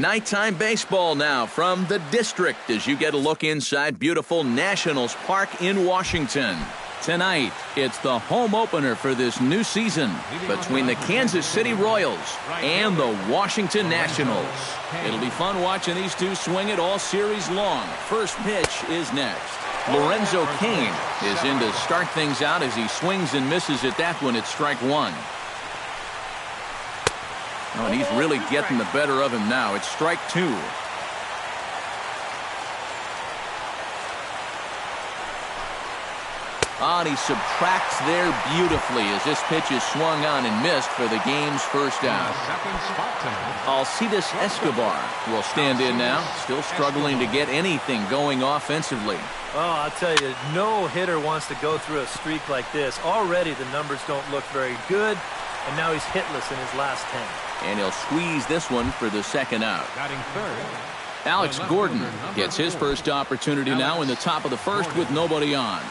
Nighttime baseball now from the district as you get a look inside beautiful Nationals Park in Washington. Tonight, it's the home opener for this new season between the Kansas City Royals and the Washington Nationals. It'll be fun watching these two swing it all series long. First pitch is next. Lorenzo Cain is in to start things out as he swings and misses at that one at strike one. Oh, and he's really getting the better of him now. It's strike two. Oh, and he subtracts there beautifully as this pitch is swung on and missed for the game's first out. Alcides Escobar will stand in now, still struggling to get anything going offensively. Oh, I'll tell you, no hitter wants to go through a streak like this. Already the numbers don't look very good, and now he's hitless in his last 10. And he'll squeeze this one for the second out. Alex Gordon gets his first opportunity now in the top of the first with nobody on.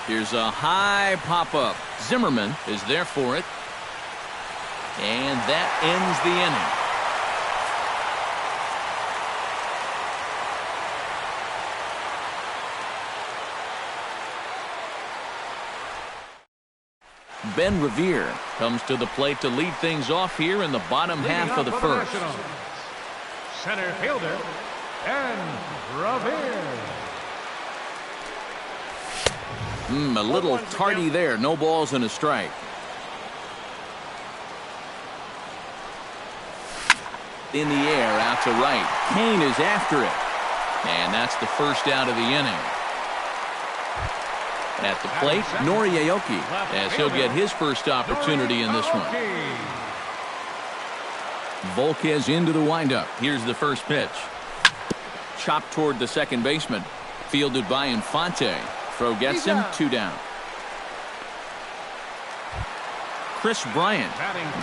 Here's a high pop-up. Zimmerman is there for it. And that ends the inning. Ben Revere comes to the plate to lead things off here in the bottom half of the first. Center fielder, Ben Revere. A little tardy there. No balls and a strike. In the air, out to right. Cain is after it. And that's the first out of the inning. At the plate, Nori Aoki, as he'll get his first opportunity in this one. Volquez into the windup. Here's the first pitch. Chopped toward the second baseman. Fielded by Infante. Throw gets him, 2 down. Chris Bryant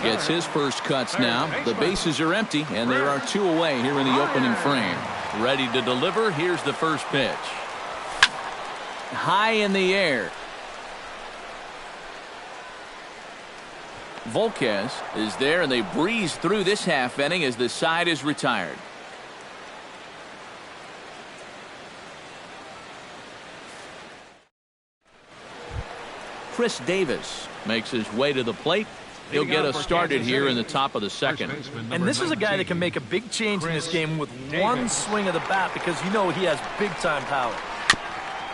gets his first cuts now. The bases are empty, and there are 2 away here in the opening frame. Ready to deliver. Here's the first pitch. High in the air. Volquez is there, and they breeze through this half inning as the side is retired. Chris Davis makes his way to the plate. He'll get us started here in the top of the second. And this is a guy that can make a big change in this game with one swing of the bat because you know he has big-time power.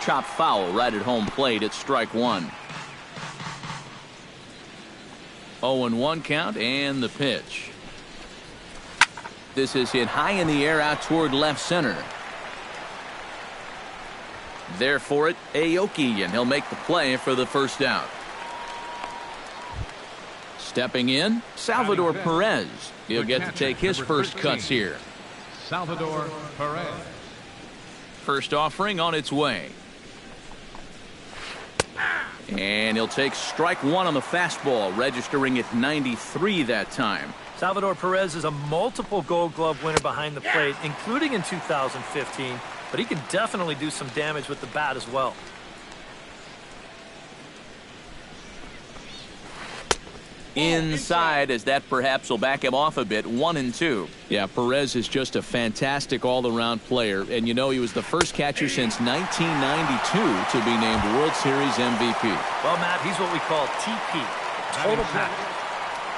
Chop foul right at home plate at strike one. 0-1 count and the pitch. This is hit high in the air out toward left center. There for it, Aoki, and he'll make the play for the first out. Stepping in, Salvador Perez. He'll get to take his first cuts here. Salvador Perez. First offering on its way. And he'll take strike one on the fastball, registering at 93 that time. Salvador Perez is a multiple Gold Glove winner behind the plate, including in 2015, but he can definitely do some damage with the bat as well. Inside, as that perhaps will back him off a bit. 1-2. Yeah, Perez is just a fantastic all-around player, and you know he was the first catcher since 1992 to be named World Series MVP. Well, Matt, he's what we call TP, total package.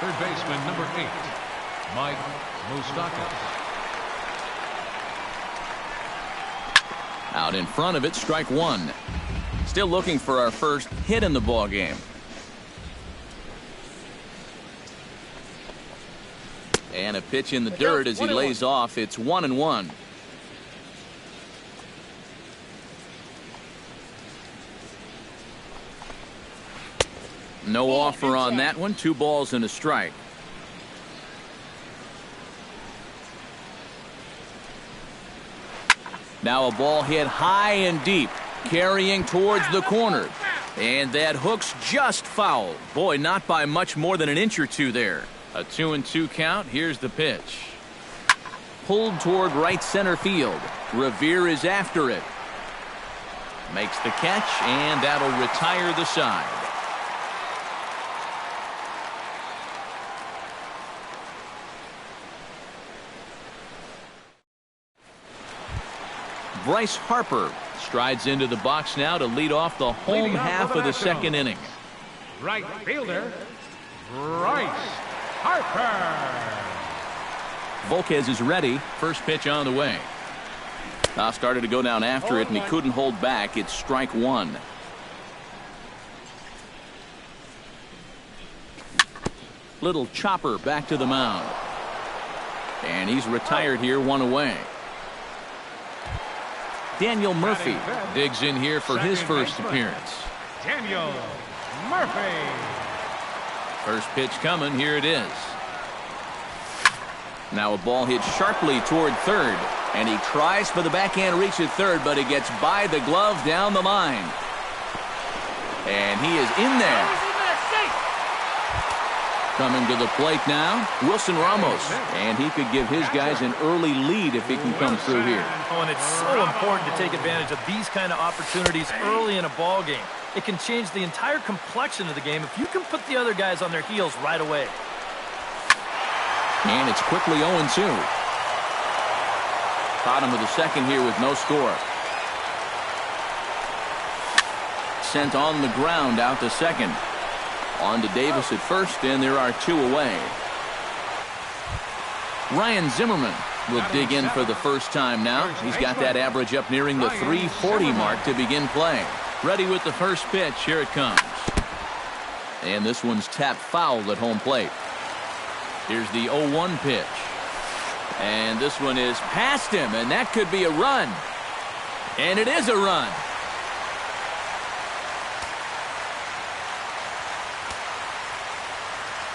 Third baseman number 8, Mike Moustakas. Out in front of it, strike one. Still looking for our first hit in the ball game. And a pitch in the dirt as he lays off. It's 1-1. No offer on that one. 2 balls and a strike. Now a ball hit high and deep, carrying towards the corner. And that hook's just foul. Boy, not by much more than an inch or two there. A 2-2 count. Here's the pitch. Pulled toward right center field. Revere is after it. Makes the catch, and that'll retire the side. Bryce Harper strides into the box now to lead off the home half of the second inning. Right fielder, Bryce Harper. Volquez is ready. First pitch on the way. Now started to go down after it, and he couldn't hold back. It's strike one. Little chopper back to the mound. And he's retired here, one away. Daniel Murphy digs in here for his first appearance. Daniel Murphy. First pitch coming. Here it is. Now a ball hit sharply toward third. And he tries for the backhand reach at third, but he gets by the glove down the line. And he is in there. Coming to the plate now, Wilson Ramos. And he could give his guys an early lead if he can come through here. Oh, and it's so important to take advantage of these kind of opportunities early in a ball game. It can change the entire complexion of the game if you can put the other guys on their heels right away. And it's quickly 0-2. Bottom of the second here with no score. Sent on the ground out to second. On to Davis at first, and there are two away. Ryan Zimmerman will dig in for the first time now. He's got that average up nearing the 340 mark to begin play. Ready with the first pitch. Here it comes. And this one's tapped foul at home plate. Here's the 0-1 pitch. And this one is past him, and that could be a run. And it is a run.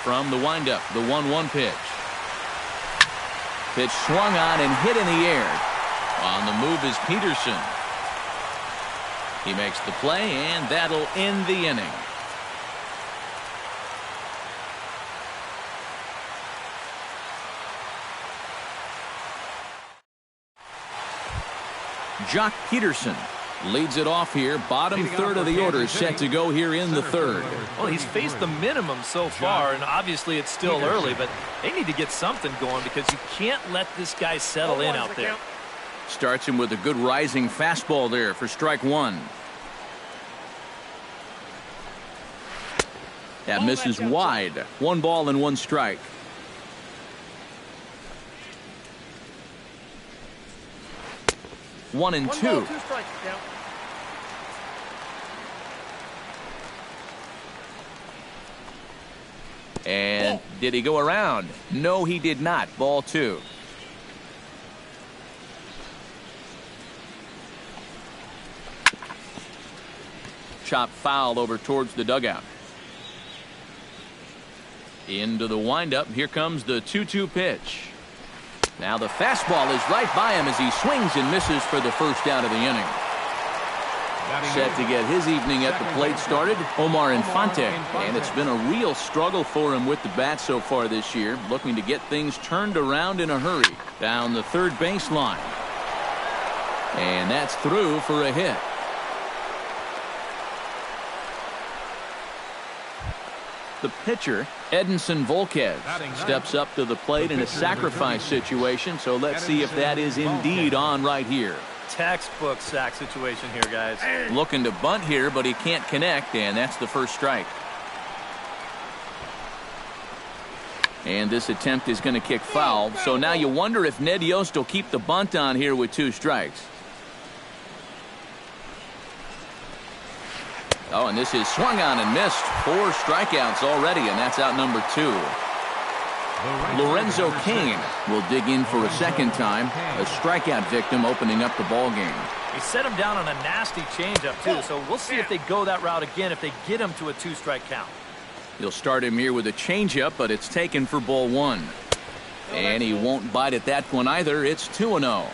From the windup, the 1-1 pitch. Pitch swung on and hit in the air. On the move is Peterson. He makes the play, and that'll end the inning. Jock Peterson leads it off here. Bottom third of the order is set to go here in the third. Well, he's faced the minimum so far, and obviously it's still early, but they need to get something going because you can't let this guy settle in out there. Starts him with a good rising fastball there for strike one. That misses wide. 1 ball and 1 strike. One and two. And did he go around? No, he did not. Ball 2. Chop foul over towards the dugout. Into the windup. Here comes the 2-2 pitch. Now the fastball is right by him as he swings and misses for the first out of the inning. Set to get his evening at the plate started, Omar Infante. And it's been a real struggle for him with the bat so far this year, looking to get things turned around in a hurry. Down the third baseline. And that's through for a hit. The pitcher, Edinson Volquez, steps up to the plate in a sacrifice situation, so let's see if that is indeed on right here. Textbook sack situation here, guys. Looking to bunt here, but he can't connect, and that's the first strike. And this attempt is going to kick foul, so now you wonder if Ned Yost will keep the bunt on here with 2 strikes. Oh, and this is swung on and missed. 4 strikeouts already, and that's out number 2. Lorenzo Cain will dig in for a second time. A strikeout victim opening up the ball game. He set him down on a nasty changeup, too, so we'll see if they go that route again if they get him to a 2-strike count. He'll start him here with a changeup, but it's taken for ball 1. And he won't bite at that one either. It's 2-0.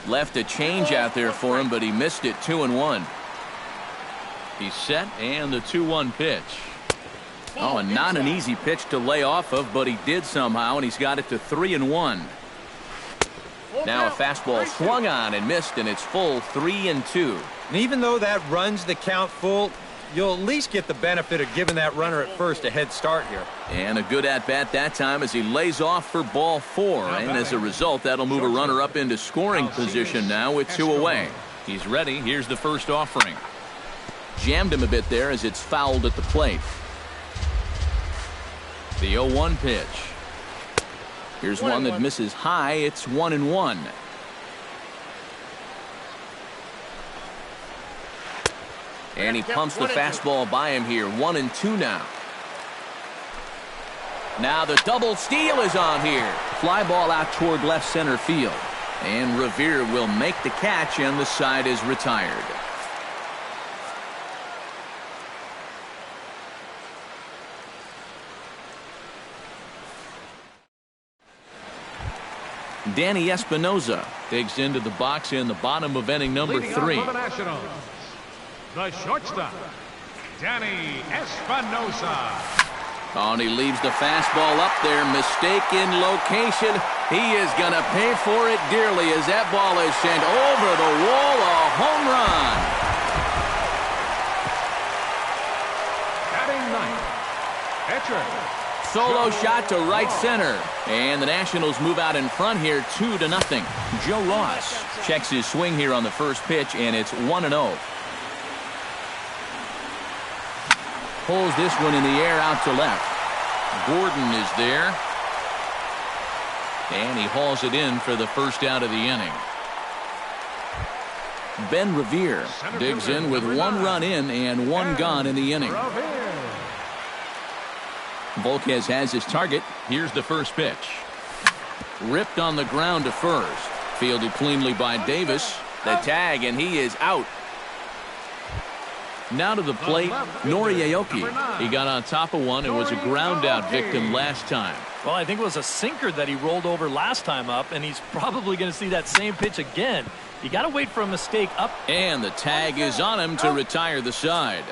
Left a change out there for him, but he missed it. 2-1. He's set, and the 2-1 pitch. Oh, and not an easy pitch to lay off of, but he did somehow, and he's got it to 3-1. Now a fastball swung on and missed, and it's full 3-2. And even though that runs the count full, you'll at least get the benefit of giving that runner at first a head start here. And a good at-bat that time as he lays off for ball 4. And as a result, that'll move a runner up into scoring position now with 2 away. He's ready. Here's the first offering. Jammed him a bit there as it's fouled at the plate. The 0-1 pitch. Here's one that misses high. It's 1-1. And he pumps the fastball by him here. 1-2 now. Now the double steal is on here. Fly ball out toward left center field. And Revere will make the catch, and the side is retired. Danny Espinoza digs into the box in the bottom of inning number 3. The shortstop, Danny Espinoza. Oh, and he leaves the fastball up there. Mistaken location. He is going to pay for it dearly as that ball is sent over the wall. A home run. Batting ninth, pitcher. Solo shot to right center. And the Nationals move out in front here 2-0. Joe Ross checks his swing here on the first pitch, and it's 1-0. Pulls this one in the air out to left. Gordon is there. And he hauls it in for the first out of the inning. Ben Revere digs in with 1 run in and 1 gone in the inning. Volquez has his target. Here's the first pitch. Ripped on the ground to first. Fielded cleanly by Davis. The tag, and he is out. Now to the plate, Nori Aoki. He got on top of one and was a ground-out victim last time. Well, I think it was a sinker that he rolled over last time up, and he's probably going to see that same pitch again. You got to wait for a mistake up. And the tag is on him to retire the side.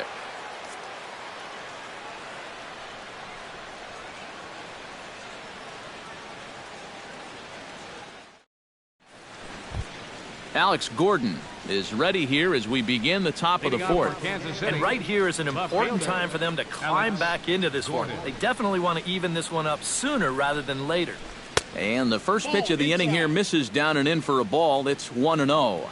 Alex Gordon is ready here as we begin the top of the 4th. And right here is an important time for them to climb back into this one. They definitely want to even this one up sooner rather than later. And the first pitch of the inning here misses down and in for a ball. It's 1-0.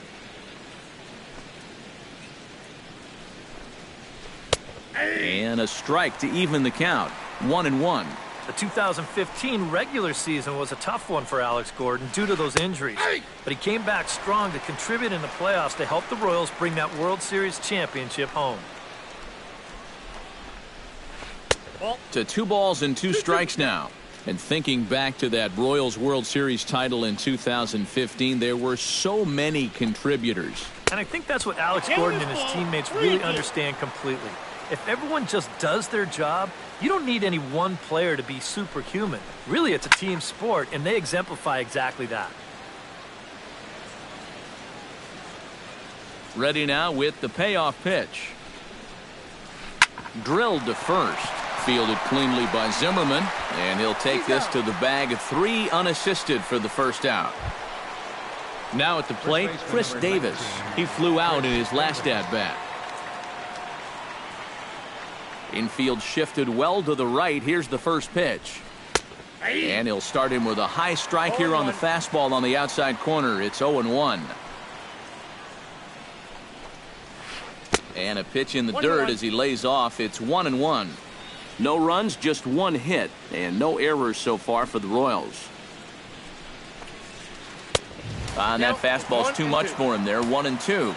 And a strike to even the count. 1-1. The 2015 regular season was a tough one for Alex Gordon due to those injuries. But he came back strong to contribute in the playoffs to help the Royals bring that World Series championship home. To 2 balls and 2 strikes now. And thinking back to that Royals World Series title in 2015, there were so many contributors. And I think that's what Alex Gordon and his teammates really understand completely. If everyone just does their job, you don't need any one player to be superhuman. Really, it's a team sport, and they exemplify exactly that. Ready now with the payoff pitch. Drilled to first. Fielded cleanly by Zimmerman, and he'll take this to the bag. 3 unassisted for the first out. Now at the plate, Chris Davis. He flew out in his last at-bat. Infield shifted well to the right. Here's the first pitch. And he'll start him with a high strike here on the fastball on the outside corner. It's 0-1. And a pitch in the dirt as he lays off. It's 1-1. No runs, just 1 hit, and no errors so far for the Royals. And that fastball's too much for him there. 1-2.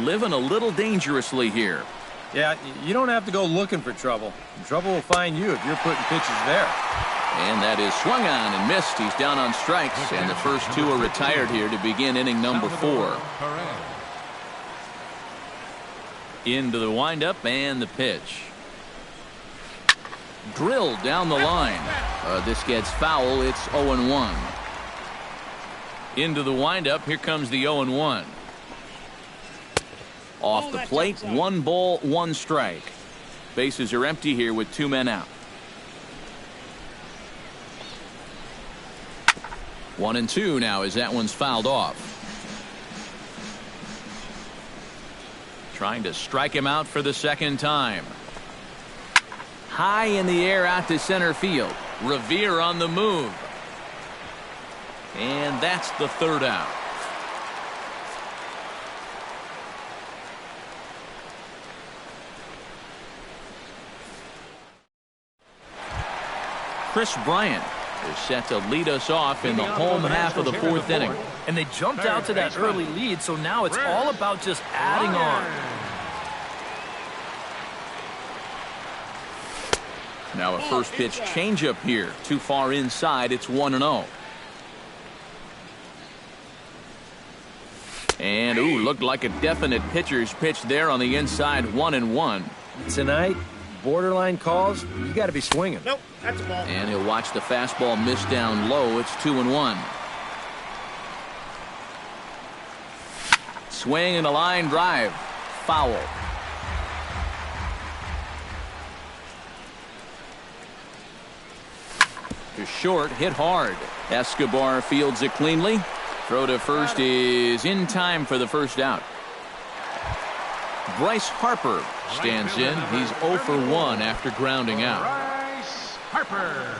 Living a little dangerously here. Yeah, you don't have to go looking for trouble. Trouble will find you if you're putting pitches there. And that is swung on and missed. He's down on strikes, and the first 2 are retired here to begin inning number 4. Into the windup and the pitch. Drilled down the line. This gets foul. It's 0-1. Into the windup. Here comes the 0-1. Off the plate, 1 ball, 1 strike. Bases are empty here with 2 men out. 1-2 now as that one's fouled off. trying to strike him out for the second time. High in the air out to center field. Revere on the move. And that's the third out. Chris Bryant is set to lead us off in the home half of the fourth inning. And they jumped out to that early lead, so now it's all about just adding on. Now a first pitch changeup here. Too far inside. It's 1-0. And, ooh, looked like a definite pitcher's pitch there on the inside. 1-1. Tonight, borderline calls, you got to be swinging. Nope, that's a ball. And he'll watch the fastball miss down low. It's 2-1. Swing and a line drive. Foul. To short, hit hard. Escobar fields it cleanly. Throw to first is in time for the first out. Bryce Harper stands in. He's 0 for 1 after grounding out. Bryce Harper.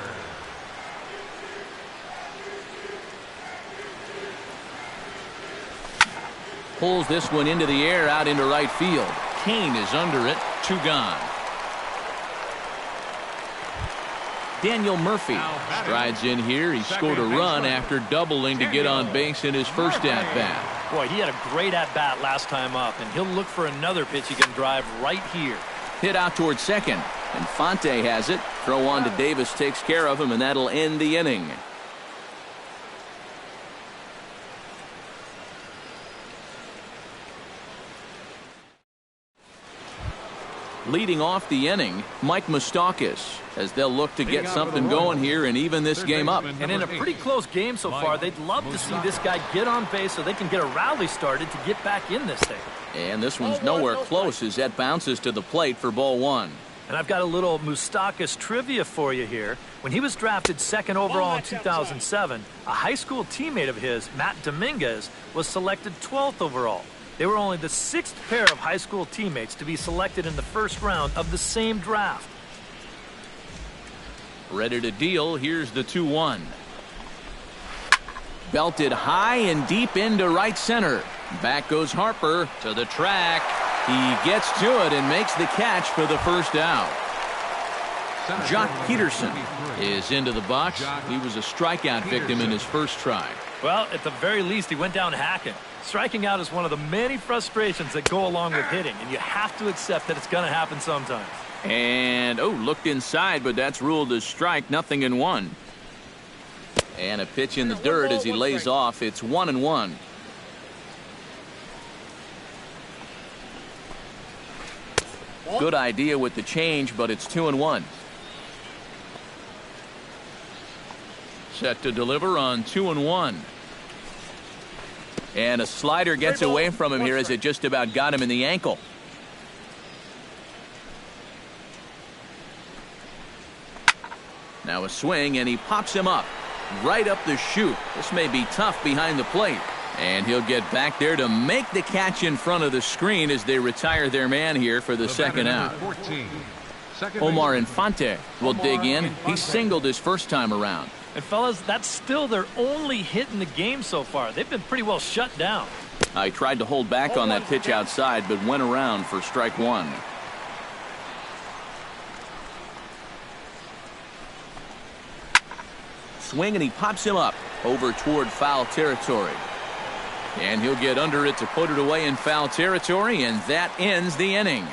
Pulls this one into the air out into right field. Kane is under it. 2 gone. Daniel Murphy strides in here. He scored a run after doubling to get on base in his first at-bat. Boy, he had a great at-bat last time up, and he'll look for another pitch he can drive right here. Hit out towards second. Infante has it. Throw on to Davis takes care of him, and that'll end the inning. Leading off the inning, Mike Moustakas, as they'll look to get something going here and even this game up. And in a pretty close game so far, they'd love to see this guy get on base so they can get a rally started to get back in this thing. And this one's nowhere close as that bounces to the plate for ball 1. And I've got a little Moustakas trivia for you here. When he was drafted second overall in 2007, a high school teammate of his, Matt Dominguez, was selected 12th overall. They were only the 6th pair of high school teammates to be selected in the first round of the same draft. Ready to deal. Here's the 2-1. Belted high and deep into right center. Back goes Harper to the track. He gets to it and makes the catch for the first out. Jock Peterson is into the box. He was a strikeout victim in his first try. Well, at the very least, he went down hacking. Striking out is one of the many frustrations that go along with hitting, and you have to accept that it's going to happen sometimes. And, looked inside, but that's ruled as strike. 0-1. And a pitch in the dirt as he lays off. It's 1-1. Good idea with the change, but it's 2-1. Set to deliver on 2-1. And a slider gets away from him here as it just about got him in the ankle. Now a swing, and he pops him up. Right up the chute. This may be tough behind the plate. And he'll get back there to make the catch in front of the screen as they retire their man here for the second out. Omar Infante will dig in. He singled his first time around. And fellas, that's still their only hit in the game so far. They've been pretty well shut down. I tried to hold back on that pitch outside, but went around for strike 1. Swing, and he pops him up over toward foul territory. And he'll get under it to put it away in foul territory, and that ends the inning.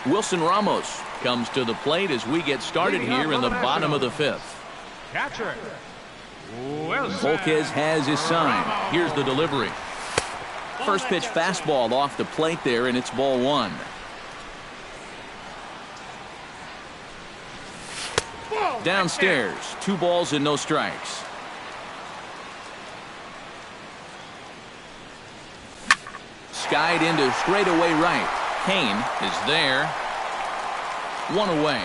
Wilson Ramos comes to the plate as we get started here in the bottom of the 5th. Catcher. Volquez has his sign. Here's the delivery. First pitch fastball off the plate there, and it's ball 1. Downstairs, 2 balls and no strikes. Skied into straightaway right. Kane is there. 1 away.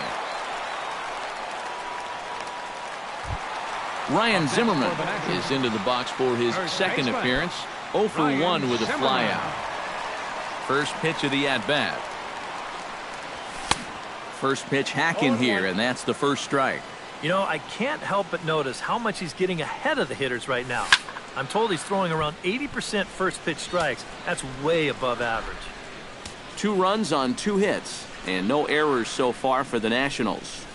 Ryan Zimmerman is into the box for his second appearance. 0 for 1 with a flyout. First pitch of the at-bat. First pitch hacking here, and that's the first strike. You know, I can't help but notice how much he's getting ahead of the hitters right now. I'm told he's throwing around 80% first pitch strikes. That's way above average. 2 runs on 2 hits, and no errors so far for the Nationals.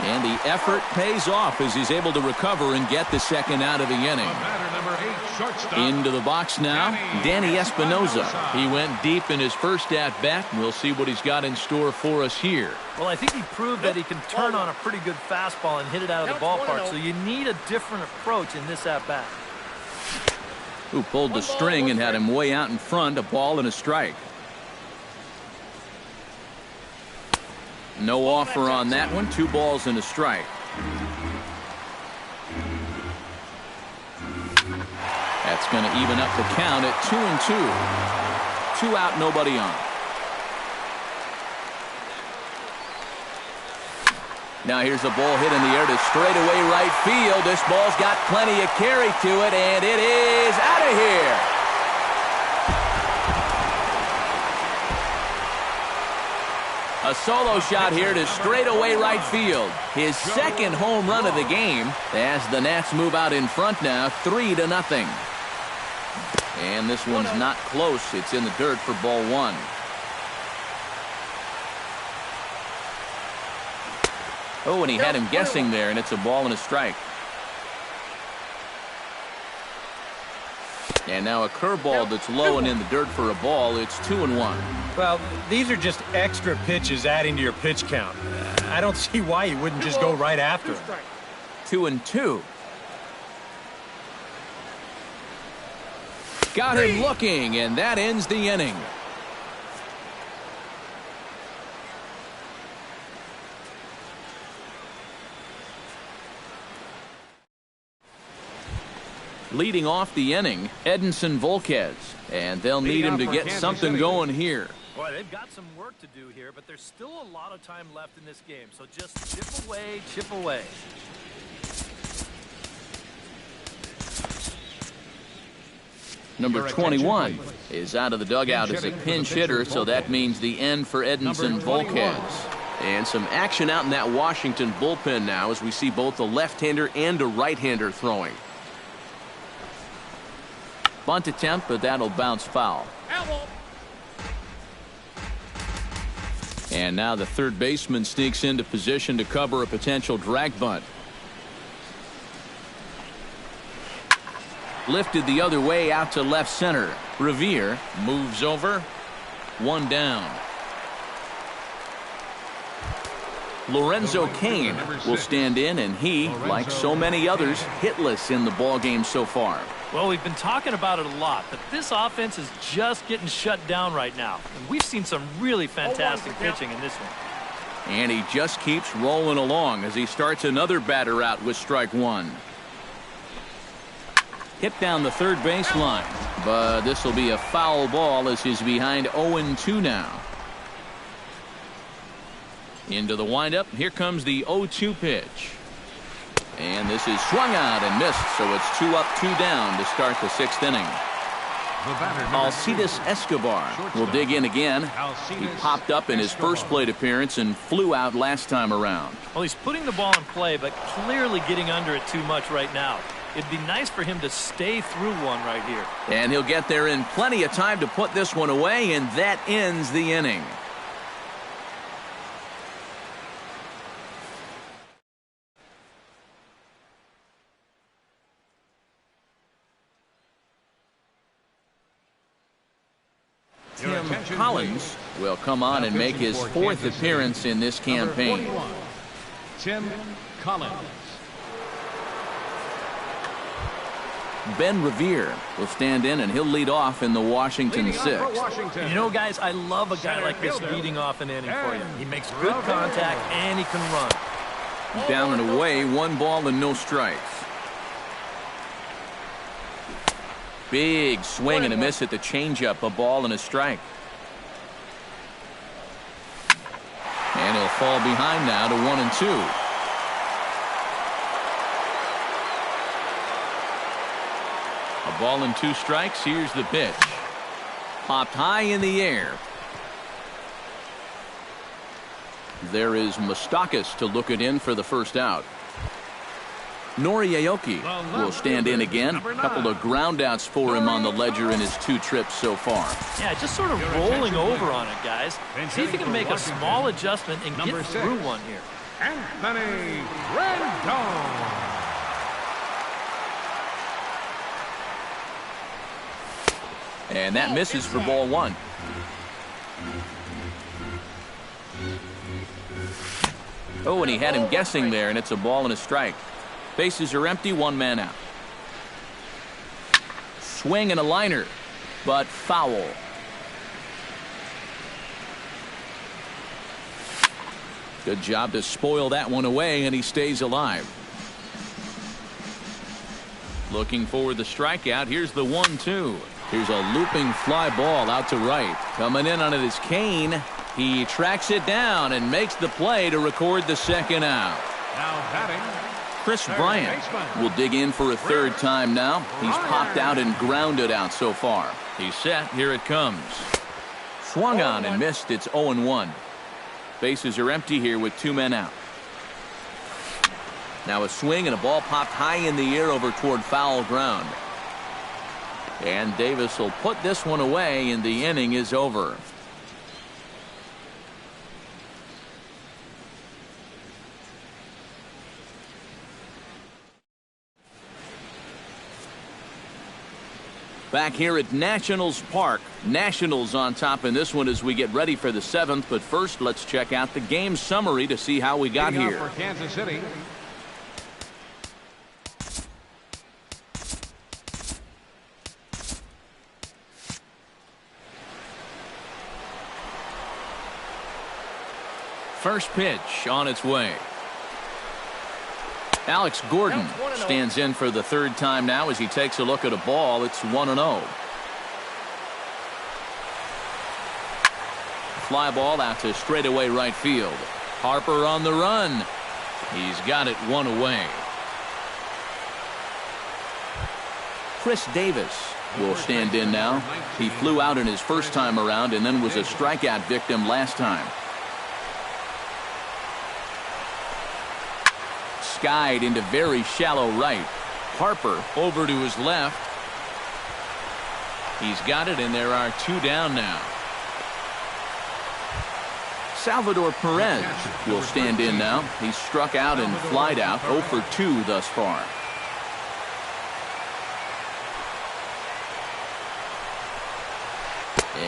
And the effort pays off as he's able to recover and get the second out of the inning. Into the box now, Danny Espinoza. He went deep in his first at-bat, and we'll see what he's got in store for us here. Well, I think he proved that he can turn on a pretty good fastball and hit it out of the ballpark, so you need a different approach in this at-bat. Who pulled the string and had him way out in front, a ball and a strike. No offer on that one, 2 balls and a strike. That's going to even up the count at 2-2. 2 out, nobody on. Now here's a ball hit in the air to straightaway right field. This ball's got plenty of carry to it, and it is out of here. A solo shot here to straightaway right field. His second home run of the game as the Nats move out in front now, 3-0. And this one's not close. It's in the dirt for ball 1. Oh, and he had him guessing there, and it's a ball and a strike. And now a curveball that's low and in the dirt for a ball. It's 2-1. Well, these are just extra pitches adding to your pitch count. I don't see why you wouldn't just go right after him. 2-2. Got him looking, and that ends the inning. Leading off the inning, Edinson Volquez, and they'll need him to get something going here. Boy, they've got some work to do here, but there's still a lot of time left in this game, so just chip away, chip away. Number 21 is out of the dugout as a pinch hitter, so that means the end for Edinson Volquez. And some action out in that Washington bullpen now as we see both a left-hander and a right-hander throwing. Bunt attempt, but that'll bounce foul. And now the third baseman sneaks into position to cover a potential drag bunt. Lifted the other way out to left center. Revere moves over. 1 down. Lorenzo Cain will stand in, and he, like so many others, hitless in the ballgame so far. Well, we've been talking about it a lot, but this offense is just getting shut down right now. And we've seen some really fantastic pitching in this one. And he just keeps rolling along as he starts another batter out with strike 1. Hit down the third baseline, but this will be a foul ball as he's behind 0-2 now. Into the windup. Here comes the 0-2 pitch. And this is swung out and missed, so it's 2 up, 2 down to start the 6th inning. Alcides Escobar will dig in again. He popped up in his first plate appearance and flew out last time around. Well, he's putting the ball in play, but clearly getting under it too much right now. It'd be nice for him to stay through one right here. And he'll get there in plenty of time to put this one away, and that ends the inning. Tim Collins will come on and make his 4th appearance in this campaign. Tim Collins. Ben Revere will stand in, and he'll lead off in the Washington 6th. You know, guys, I love a guy like this leading off an inning for you. He makes good contact, and he can run. Down and away, 1 ball and no strikes. Big swing and a miss at the changeup, a ball and a strike. And he'll fall behind now to 1-2. A ball and 2 strikes. Here's the pitch. Popped high in the air. There is Moustakas to look it in for the first out. Noriaoki will stand in again. A couple of ground outs for him on the ledger in his 2 trips so far. Yeah, just sort of rolling over on it, guys. See if you can make a small adjustment and get through one here. Anthony Rendon. And that misses for ball 1. Oh, and he had him guessing there, and it's a ball and a strike. Bases are empty, 1 man out. Swing and a liner, but foul. Good job to spoil that one away, and he stays alive. Looking for the strikeout. Here's the 1-2. Here's a looping fly ball out to right. Coming in on it is Kane. He tracks it down and makes the play to record the second out. Now batting, Chris Bryant will dig in for a 3rd time now. He's popped out and grounded out so far. He's set. Here it comes. Swung on and missed. It's 0-1. Bases are empty here with 2 men out. Now a swing and a ball popped high in the air over toward foul ground. And Davis will put this one away, and the inning is over. Back here at Nationals Park. Nationals on top in this one as we get ready for the 7th. But first, let's check out the game summary to see how we got here. For Kansas City. First pitch on its way. Alex Gordon stands in for the 3rd time now as he takes a look at a ball. It's 1-0. Fly ball out to straightaway right field. Harper on the run. He's got it 1 away. Chris Davis will stand in now. He flew out in his first time around and then was a strikeout victim last time. Skied into very shallow right. Harper over to his left. He's got it, and there are 2 down now. Salvador Perez will stand in now. He's struck out and flied out 0 for 2 thus far.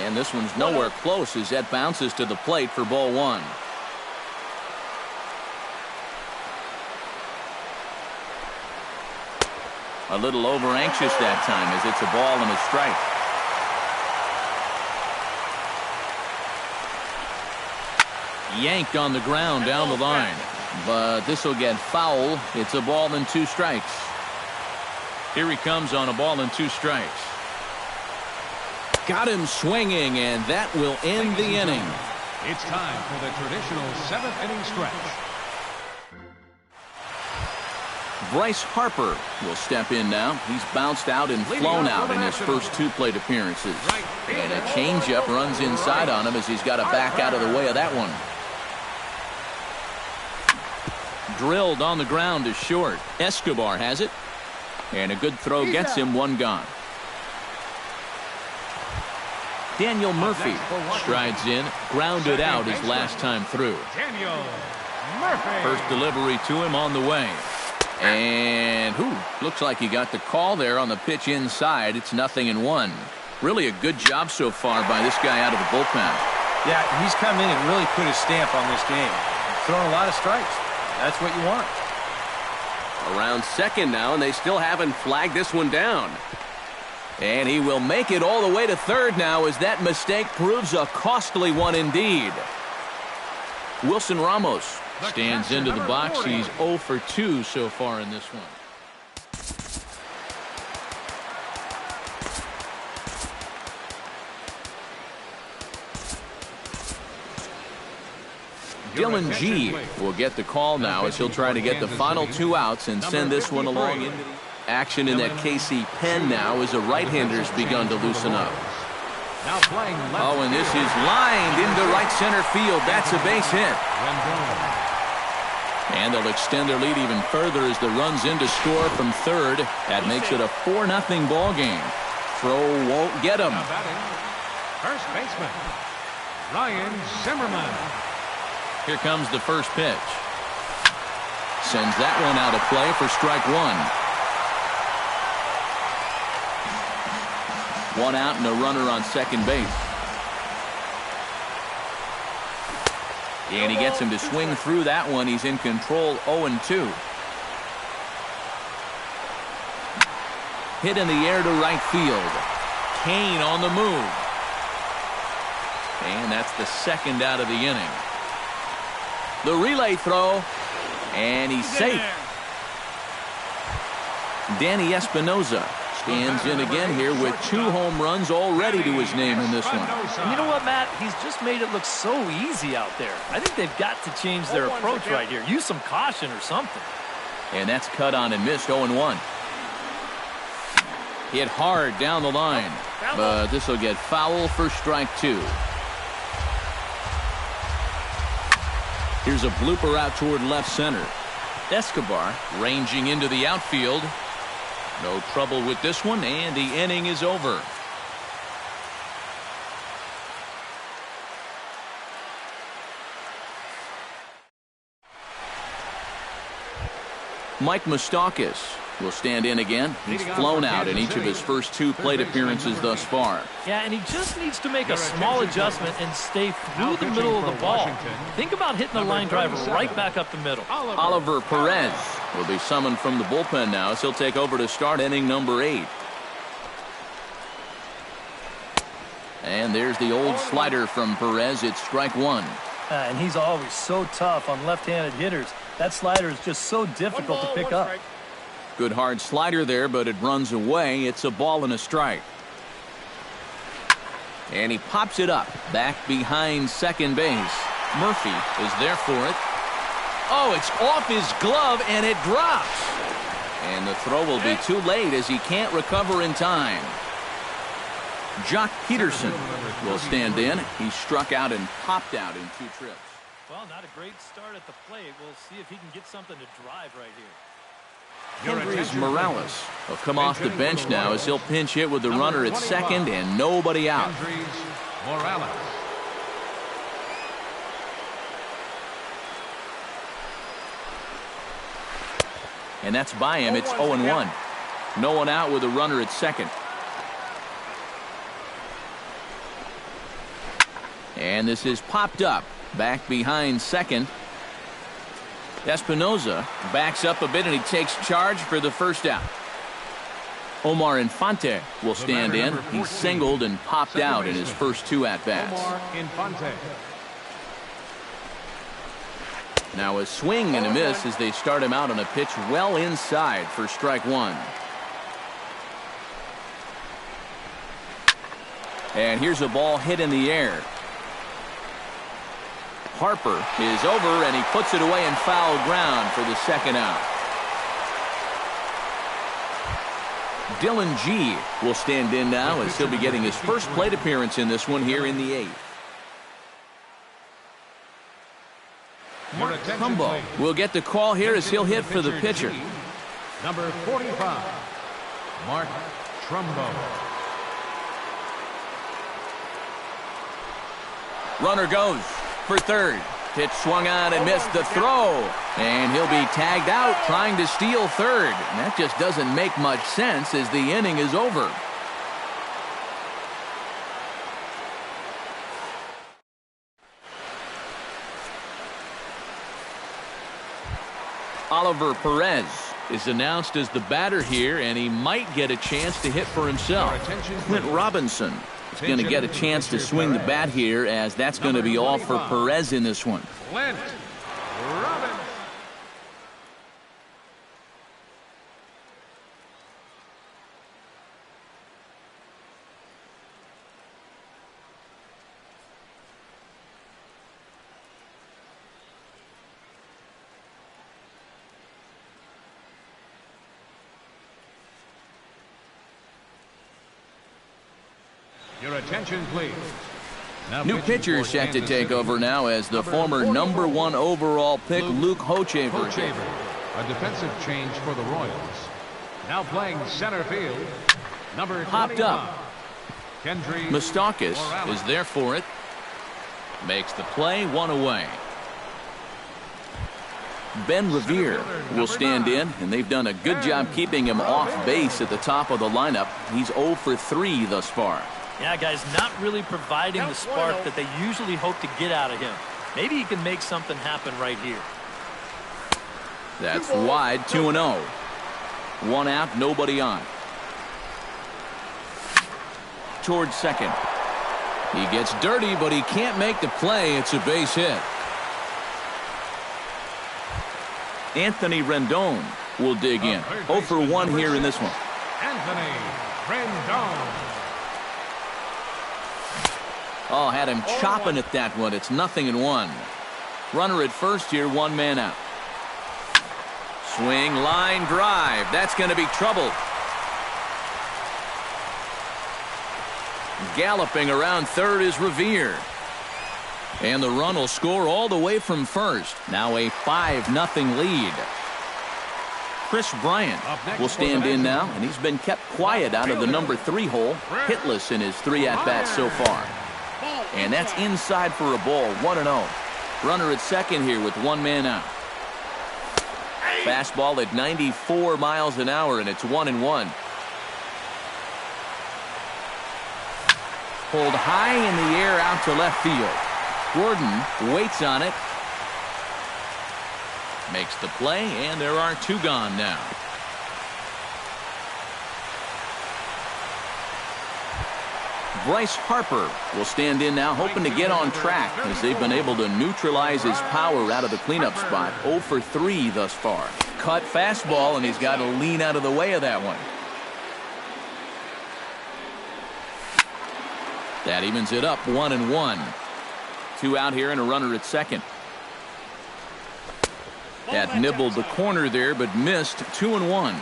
And this one's nowhere close as that bounces to the plate for ball 1. A little over anxious that time as it's a ball and a strike. Yanked on the ground down the line. But this will get foul. It's a ball and 2 strikes. Here he comes on a ball and 2 strikes. Got him swinging, and that will end the inning. It's time for the traditional 7th inning stretch. Bryce Harper will step in now. He's bounced out and flown out in his first 2 plate appearances. And a changeup runs inside on him as he's got to back out of the way of that one. Drilled on the ground is short. Escobar has it. And a good throw gets him 1 gone. Daniel Murphy strides in, grounded out his last time through. Daniel Murphy. First delivery to him on the way. And looks like he got the call there on the pitch inside. It's 0-1. Really a good job so far by this guy out of the bullpen. Yeah, he's come in and really put his stamp on this game. Throwing a lot of strikes. That's what you want. Around second now, and they still haven't flagged this one down. And he will make it all the way to third now as that mistake proves a costly one indeed. Wilson Ramos stands into the box. He's 0 for 2 so far in this one. Dylan G will get the call now as he'll try to get the final 2 outs and send this one along into the action in that KC pen now as the right-hander's begun to loosen up. Oh, and this is lined into right center field. That's a base hit. And they'll extend their lead even further as the run's in to score from third. That makes it a 4-0 ball game. Throw won't get him. First baseman, Ryan Zimmerman. Here comes the first pitch. Sends that one out of play for strike one. 1 out and a runner on second base. And he gets him to swing through that one. He's in control, 0-2. Hit in the air to right field. Kane on the move. And that's the second out of the inning. The relay throw. And he's safe. Danny Espinosa stands in again here with 2 home runs already to his name in this one. And you know what, Matt? He's just made it look so easy out there. I think they've got to change their approach right here. Use some caution or something. And that's cut on and missed, 0-1. Hit hard down the line. But this will get foul for strike 2. Here's a blooper out toward left center. Escobar ranging into the outfield. No trouble with this one, and the inning is over. Mike Moustakas will stand in again. He's flown out in each of his first 2 plate appearances thus far. Yeah, and he just needs to make a small adjustment and stay through the middle of the ball. Think about hitting a line drive right back up the middle. Oliver Perez will be summoned from the bullpen now as he'll take over to start inning number 8. And there's the old slider from Perez. It's strike 1. And he's always so tough on left-handed hitters. That slider is just so difficult to pick up. Good hard slider there, but it runs away. It's a ball and a strike. And he pops it up back behind second base. Murphy is there for it. Oh, it's off his glove and it drops. And the throw will be too late as he can't recover in time. Jock Peterson will stand in. He struck out and popped out in 2 trips. Well, not a great start at the plate. We'll see if he can get something to drive right here. Hendrys Morales will come off the bench now as he'll pinch hit with the runner at second and nobody out. Morales. And that's by him. It's 0-1. No one out with a runner at second. And this is popped up back behind second. Espinosa backs up a bit and he takes charge for the first out. Omar Infante will stand in. He singled and popped out in his first 2 at-bats. Now a swing and a miss as they start him out on a pitch well inside for strike 1. And here's a ball hit in the air. Harper is over and he puts it away in foul ground for the second out. Dylan G will stand in now as he'll be getting his first plate appearance in this one here in the 8th. Mark Trumbo will get the call here as he'll hit for the pitcher. Number 45, Mark Trumbo. Runner goes for third. Pitch swung on and missed the throw. And he'll be tagged out trying to steal third. And that just doesn't make much sense as the inning is over. Oliver Perez is announced as the batter here, and he might get a chance to hit for himself. Clint Robinson is going to get a chance to swing the bat here, as that's going to be all for Perez in this one. Clint Robinson. Your attention, please. New pitcher set to take over now as the former #1 overall pick, Luke Hochevar. A defensive change for the Royals. Now playing center field, number 21. Hopped up. Moustakis is there for it. Makes the play, 1 away. Ben Revere will stand in, and they've done a good job keeping him off base at the top of the lineup. He's 0 for 3 thus far. Yeah, guys, not really providing the spark that they usually hope to get out of him. Maybe he can make something happen right here. That's wide, 2-0. 1 out, nobody on. Towards second. He gets dirty, but he can't make the play. It's a base hit. Anthony Rendon will dig in. 0 for 1 here in this one. Anthony Rendon. Oh, had him chopping at that one. It's 0-1. Runner at first here, 1 man out. Swing, line drive. That's going to be trouble. Galloping around third is Revere. And the run will score all the way from first. Now a 5-0 lead. Chris Bryant will stand in now, and he's been kept quiet out of the number 3 hole. Hitless in his 3 at-bats so far. And that's inside for a ball, 1-0. Runner at second here with 1 man out. Fastball at 94 miles an hour, and it's 1-1. Pulled high in the air out to left field. Gordon waits on it. Makes the play, and there are 2 gone now. Bryce Harper will stand in now, hoping to get on track as they've been able to neutralize his power out of the cleanup spot. 0 for 3 thus far. Cut fastball, and he's got to lean out of the way of that one. That evens it up, 1-1. 2 out here and a runner at second. That nibbled the corner there, but missed. 2-1.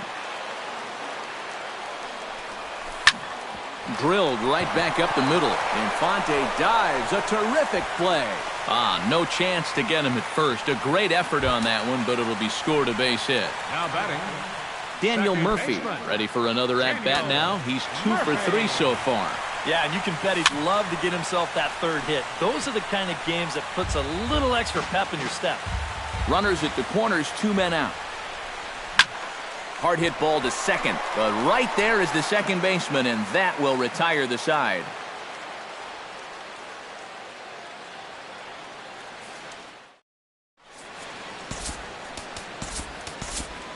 Drilled right back up the middle. Infante dives. A terrific play. No chance to get him at first. A great effort on that one, but it'll be scored a base hit. Now batting, Daniel Murphy ready for another at-bat now. He's 2 for 3 so far. Yeah, and you can bet he'd love to get himself that 3rd hit. Those are the kind of games that puts a little extra pep in your step. Runners at the corners, 2 men out. Hard hit ball to second, but right there is the second baseman, and that will retire the side.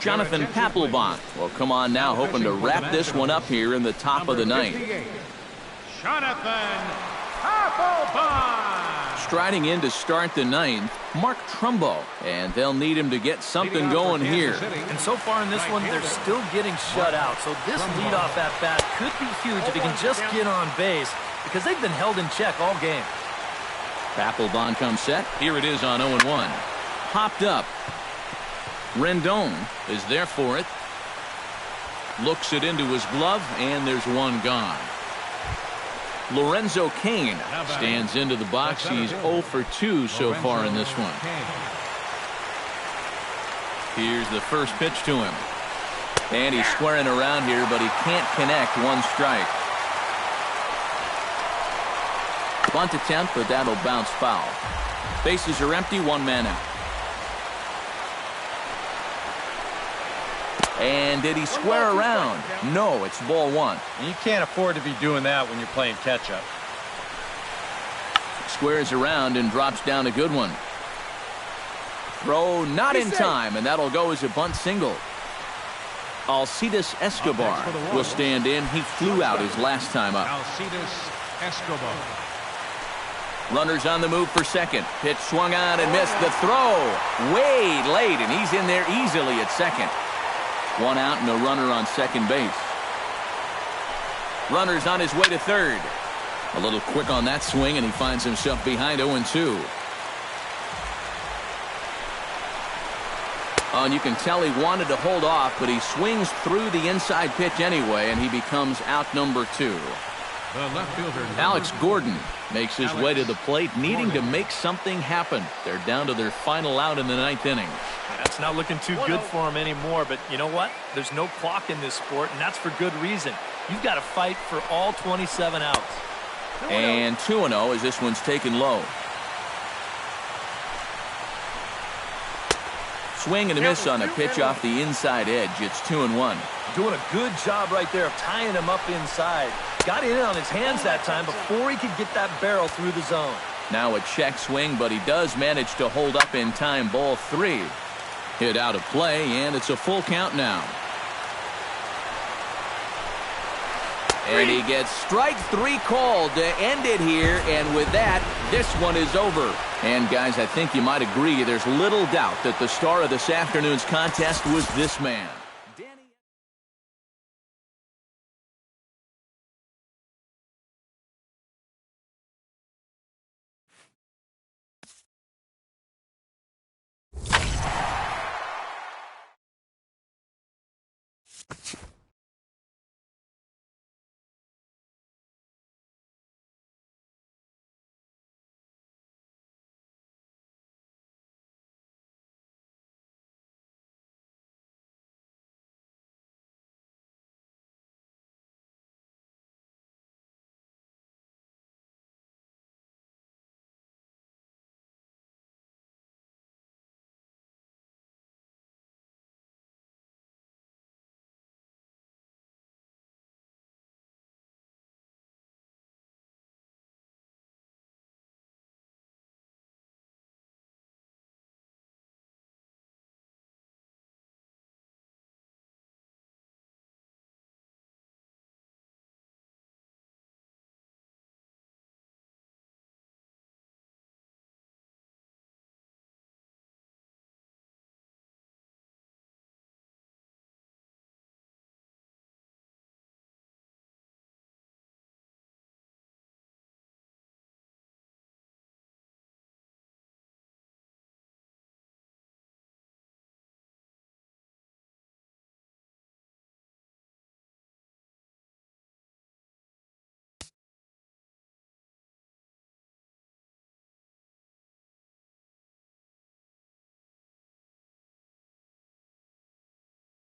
Jonathan Papelbon will come on now, hoping to wrap this one up here in the top of the 9th. Jonathan Papelbon. Striding in to start the 9th, Mark Trumbo, and they'll need him to get something going here. And so far in this one, they're still getting shut out, so this leadoff at-bat could be huge if he can just get on base, because they've been held in check all game. Papelbon comes set. Here it is on 0-1. Popped up. Rendon is there for it. Looks it into his glove, and there's 1 gone. Lorenzo Cain stands into the box. He's 0 for 2 so far in this one. Here's the first pitch to him. And he's squaring around here, but he can't connect. 1 strike. Bunt attempt, but that'll bounce foul. Bases are empty, 1 man out. And did he square around? No, it's ball 1. And you can't afford to be doing that when you're playing catch-up. Squares around and drops down a good one. Throw not in time, and that'll go as a bunt single. Alcides Escobar will stand in. He flew out his last time up. Alcides Escobar. Runners on the move for second. Pitch swung on and missed. The throw way late, and he's in there easily at second. 1 out and a runner on second base. Runner's on his way to third. A little quick on that swing, and he finds himself behind 0-2. Oh, and you can tell he wanted to hold off, but he swings through the inside pitch anyway, and he becomes out number 2. The left fielder, Alex Gordon makes his way to the plate, needing to make something happen. They're down to their final out in the 9th inning. That's not looking too good for him anymore, but you know what? There's no clock in this sport, and that's for good reason. You've got to fight for all 27 outs. And 2-0 as this one's taken low. Swing and a miss on a pitch off the inside edge. It's 2-1. Doing a good job right there of tying him up inside. Got in on his hands that time before he could get that barrel through the zone. Now a check swing, but he does manage to hold up in time. Ball 3. Hit out of play, and it's a full count now. And he gets strike 3 called to end it here, and with that, this one is over. And guys, I think you might agree there's little doubt that the star of this afternoon's contest was this man. Danny